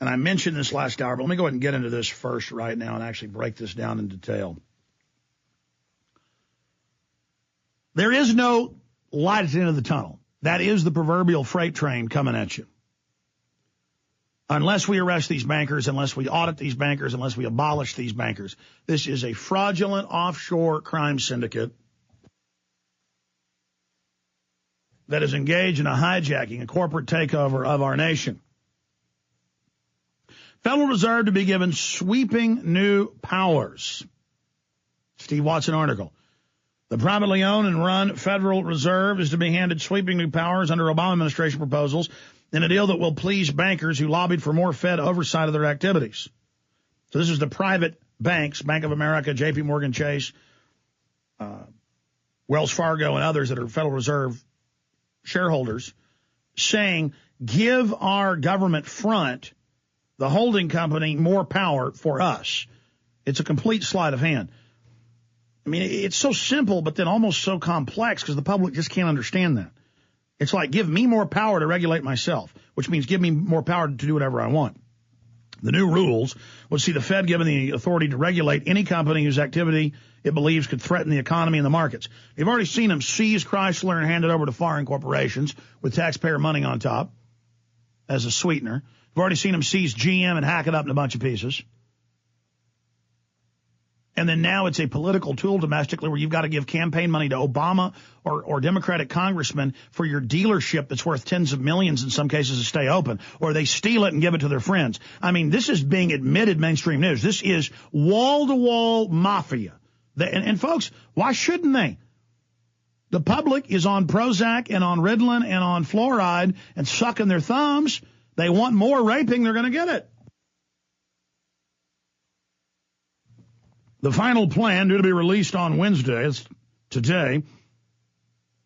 And I mentioned this last hour, but let me go ahead and get into this first right now and actually break this down in detail. There is no light at the end of the tunnel. That is the proverbial freight train coming at you. Unless we arrest these bankers, unless we audit these bankers, unless we abolish these bankers. This is a fraudulent offshore crime syndicate that is engaged in a hijacking, a corporate takeover of our nation. Federal Reserve to be given sweeping new powers. Steve Watson article. The privately owned and run Federal Reserve is to be handed sweeping new powers under Obama administration proposals in a deal that will please bankers who lobbied for more Fed oversight of their activities. So this is the private banks, Bank of America, J.P. Morgan Chase, Wells Fargo, and others that are Federal Reserve shareholders, saying, give our government front, the holding company, more power for us. It's a complete sleight of hand. I mean, it's so simple, but then almost so complex because the public just can't understand that. It's like, give me more power to regulate myself, which means give me more power to do whatever I want. The new rules would see the Fed given the authority to regulate any company whose activity it believes could threaten the economy and the markets. You've already seen them seize Chrysler and hand it over to foreign corporations with taxpayer money on top as a sweetener. You've already seen them seize GM and hack it up in a bunch of pieces. And then now it's a political tool domestically where you've got to give campaign money to Obama or Democratic congressmen for your dealership that's worth tens of millions in some cases to stay open, or they steal it and give it to their friends. I mean, this is being admitted mainstream news. This is wall-to-wall mafia. And folks, why shouldn't they? The public is on Prozac and on Ritalin and on fluoride and sucking their thumbs. They want more raping. They're going to get it. The final plan, due to be released on Wednesday, it's today,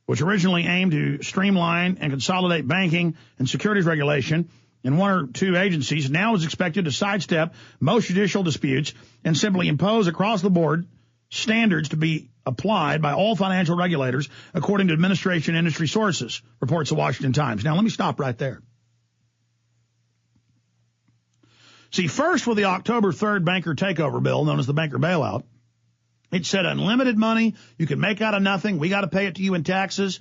which originally aimed to streamline and consolidate banking and securities regulation in one or two agencies, now is expected to sidestep most judicial disputes and simply impose across-the-board standards to be applied by all financial regulators, according to administration industry sources, reports the Washington Times. Now, let me stop right there. See, first with the October 3rd banker takeover bill, known as the banker bailout, it said unlimited money, you can make out of nothing, we got to pay it to you in taxes.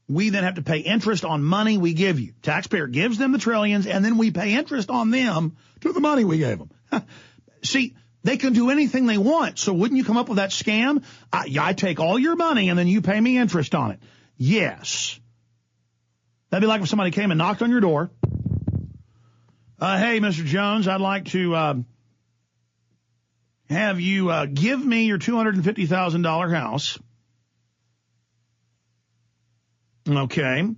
We then have to pay interest on money we give you. Taxpayer gives them the trillions, and then we pay interest on them to the money we gave them. See, they can do anything they want, so wouldn't you come up with that scam? I take all your money, and then you pay me interest on it. Yes. That'd be like if somebody came and knocked on your door. Hey, Mr. Jones, I'd like to have you give me your $250,000 house. Okay. And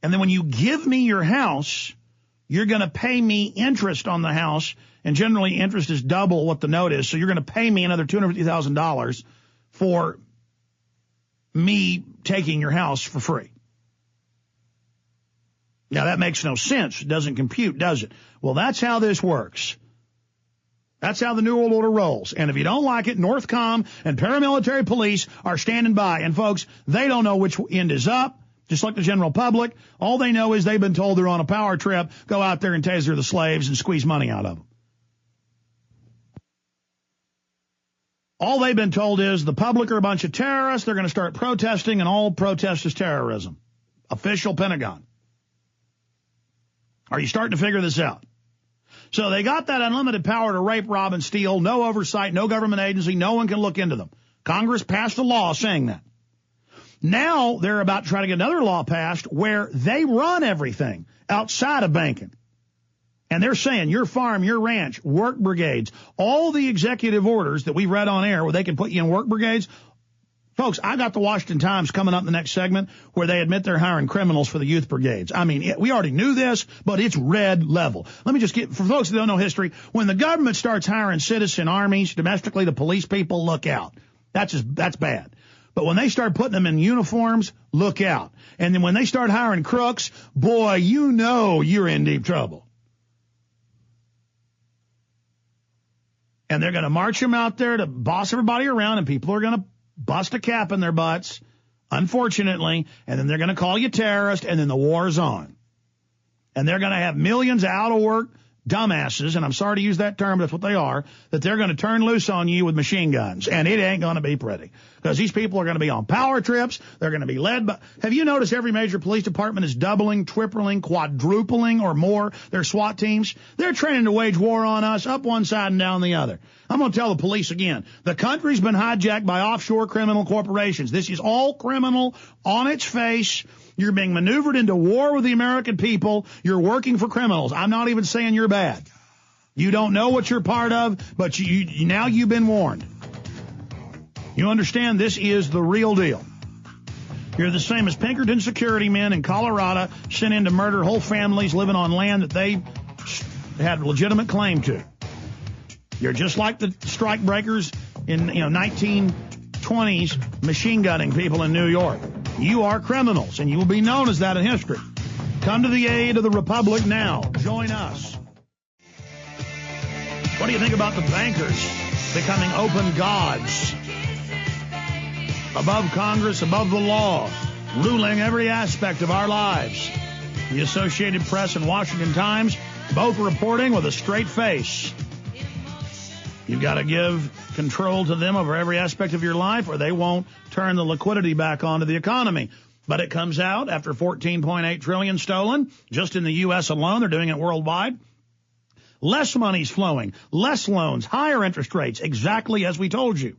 then when you give me your house, you're going to pay me interest on the house. And generally, interest is double what the note is. So you're going to pay me another $250,000 for me taking your house for free. Now, that makes no sense. It doesn't compute, does it? Well, that's how this works. That's how the New World Order rolls. And if you don't like it, Northcom and paramilitary police are standing by. And, folks, they don't know which end is up, just like the general public. All they know is they've been told they're on a power trip, go out there and taser the slaves and squeeze money out of them. All they've been told is the public are a bunch of terrorists, they're going to start protesting, and all protest is terrorism. Official Pentagon. Are you starting to figure this out? So they got that unlimited power to rape, rob, and steal. No oversight, no government agency. No one can look into them. Congress passed a law saying that. Now they're about to try to get another law passed where they run everything outside of banking. And they're saying your farm, your ranch, work brigades, all the executive orders that we read on air where they can put you in work brigades. Folks, I got the Washington Times coming up in the next segment where they admit they're hiring criminals for the youth brigades. I mean, we already knew this, but it's red level. Let me just get, for folks that don't know history, when the government starts hiring citizen armies, domestically, the police people, look out. That's bad. But when they start putting them in uniforms, look out. And then when they start hiring crooks, boy, you know you're in deep trouble. And they're going to march them out there to boss everybody around, and people are going to bust a cap in their butts, unfortunately, and then they're going to call you terrorist, and then the war's on. And they're going to have millions out of work, dumbasses, and I'm sorry to use that term, but that's what they are, that they're going to turn loose on you with machine guns, and it ain't going to be pretty. Because these people are going to be on power trips, they're going to be led by... Have you noticed every major police department is doubling, tripling, quadrupling, or more their SWAT teams? They're training to wage war on us, up one side and down the other. I'm going to tell the police again, the country's been hijacked by offshore criminal corporations. This is all criminal on its face. You're being maneuvered into war with the American people. You're working for criminals. I'm not even saying you're bad. You don't know what you're part of, but now you've been warned. You understand this is the real deal. You're the same as Pinkerton security men in Colorado sent in to murder whole families living on land that they had a legitimate claim to. You're just like the strike breakers in 1920s machine gunning people in New York. You are criminals, and you will be known as that in history. Come to the aid of the Republic now. Join us. What do you think about the bankers becoming open gods? Above Congress, above the law, ruling every aspect of our lives. The Associated Press and Washington Times both reporting with a straight face. You've got to give control to them over every aspect of your life, or they won't turn the liquidity back onto the economy. But it comes out after $14.8 trillion stolen, just in the U.S. alone. They're doing it worldwide. Less money's flowing, less loans, higher interest rates, exactly as we told you.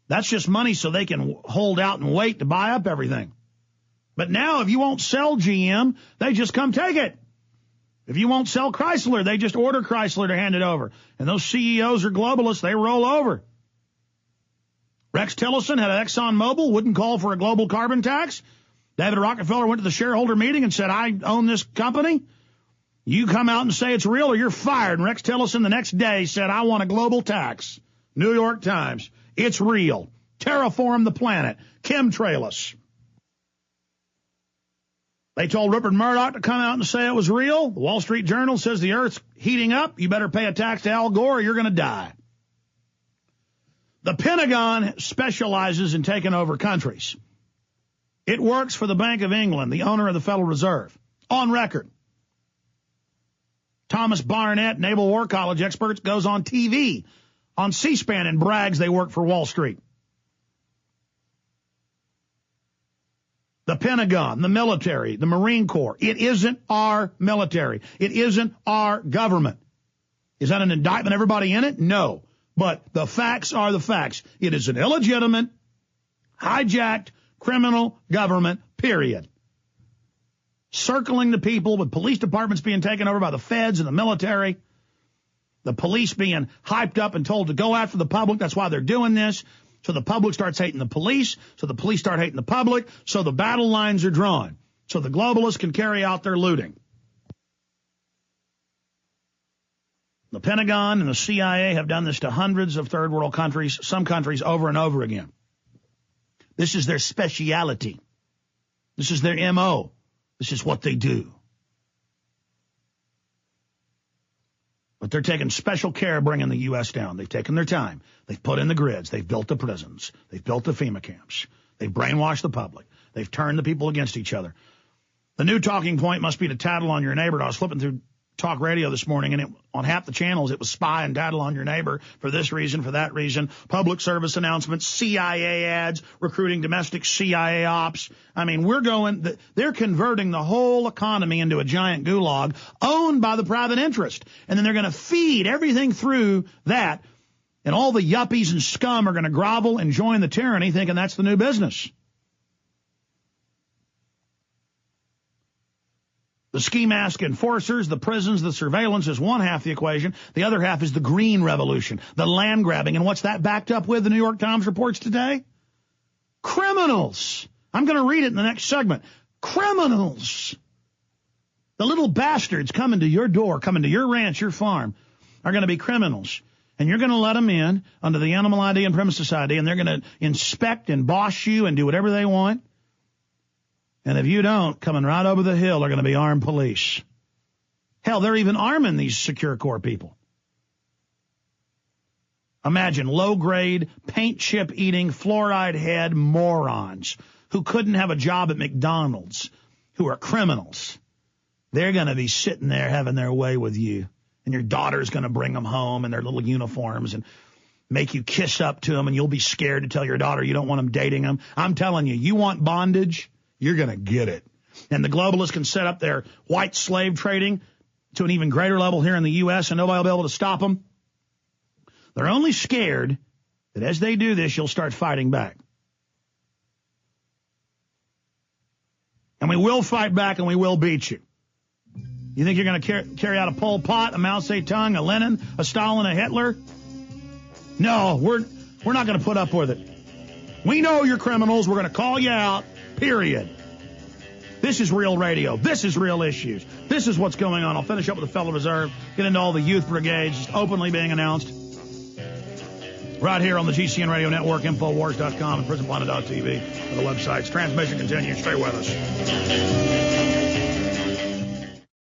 That's just money so they can hold out and wait to buy up everything. But now if you won't sell GM, they just come take it. If you won't sell Chrysler, they just order Chrysler to hand it over. And those CEOs are globalists. They roll over. Rex Tillerson had an ExxonMobil, wouldn't call for a global carbon tax. David Rockefeller went to the shareholder meeting and said, I own this company. You come out and say it's real or you're fired. And Rex Tillerson the next day said, I want a global tax. New York Times. It's real. Terraform the planet. Chemtrail us. They told Rupert Murdoch to come out and say it was real. The Wall Street Journal says the Earth's heating up. You better pay a tax to Al Gore or you're going to die. The Pentagon specializes in taking over countries. It works for the Bank of England, the owner of the Federal Reserve. On record. Thomas Barnett, Naval War College expert, goes on TV, on C-SPAN, and brags they work for Wall Street. The Pentagon, the military, the Marine Corps. It isn't our military. It isn't our government. Is that an indictment, everybody in it? No. But the facts are the facts. It is an illegitimate, hijacked, criminal government, period. Circling the people with police departments being taken over by the feds and the military. The police being hyped up and told to go after the public. That's why they're doing this. So the public starts hating the police. So the police start hating the public. So the battle lines are drawn. So the globalists can carry out their looting. The Pentagon and the CIA have done this to hundreds of third world countries, some countries over and over again. This is their speciality. This is their MO. This is what they do. But they're taking special care bringing the U.S. down. They've taken their time. They've put in the grids. They've built the prisons. They've built the FEMA camps. They've brainwashed the public. They've turned the people against each other. The new talking point must be to tattle on your neighbor. I was flipping through talk radio this morning, and on half the channels, it was spy and tattle on your neighbor for this reason, for that reason, public service announcements, CIA ads, recruiting domestic CIA ops. I mean, they're converting the whole economy into a giant gulag owned by the private interest. And then they're going to feed everything through that, and all the yuppies and scum are going to grovel and join the tyranny thinking that's the new business. The ski mask enforcers, the prisons, the surveillance is one half the equation. The other half is the green revolution, the land grabbing. And what's that backed up with, the New York Times reports today? Criminals. I'm going to read it in the next segment. Criminals. The little bastards coming to your door, coming to your ranch, your farm, are going to be criminals. And you're going to let them in under the Animal ID and Premises ID, and they're going to inspect and boss you and do whatever they want. And if you don't, coming right over the hill are going to be armed police. Hell, they're even arming these Secure Corps people. Imagine low-grade, paint chip-eating, fluoride-head morons who couldn't have a job at McDonald's, who are criminals. they're going to be sitting there having their way with you. And your daughter's going to bring them home in their little uniforms and make you kiss up to them, and you'll be scared to tell your daughter you don't want them dating them. I'm telling you, you want bondage, you're going to get it. And the globalists can set up their white slave trading to an even greater level here in the U.S., and nobody will be able to stop them. They're only scared that as they do this, you'll start fighting back. And we will fight back, and we will beat you. You think you're going to carry out a Pol Pot, a Mao Zedong, a Lenin, a Stalin, a Hitler? No, we're not going to put up with it. We know you're criminals. We're going to call you out, period. This is real radio. This is real issues. This is what's going on. I'll finish up with the Federal Reserve, get into all the youth brigades just openly being announced right here on the GCN Radio Network, Infowars.com, and PrisonPlanet.tv for the websites. Transmission continues. Stay with us.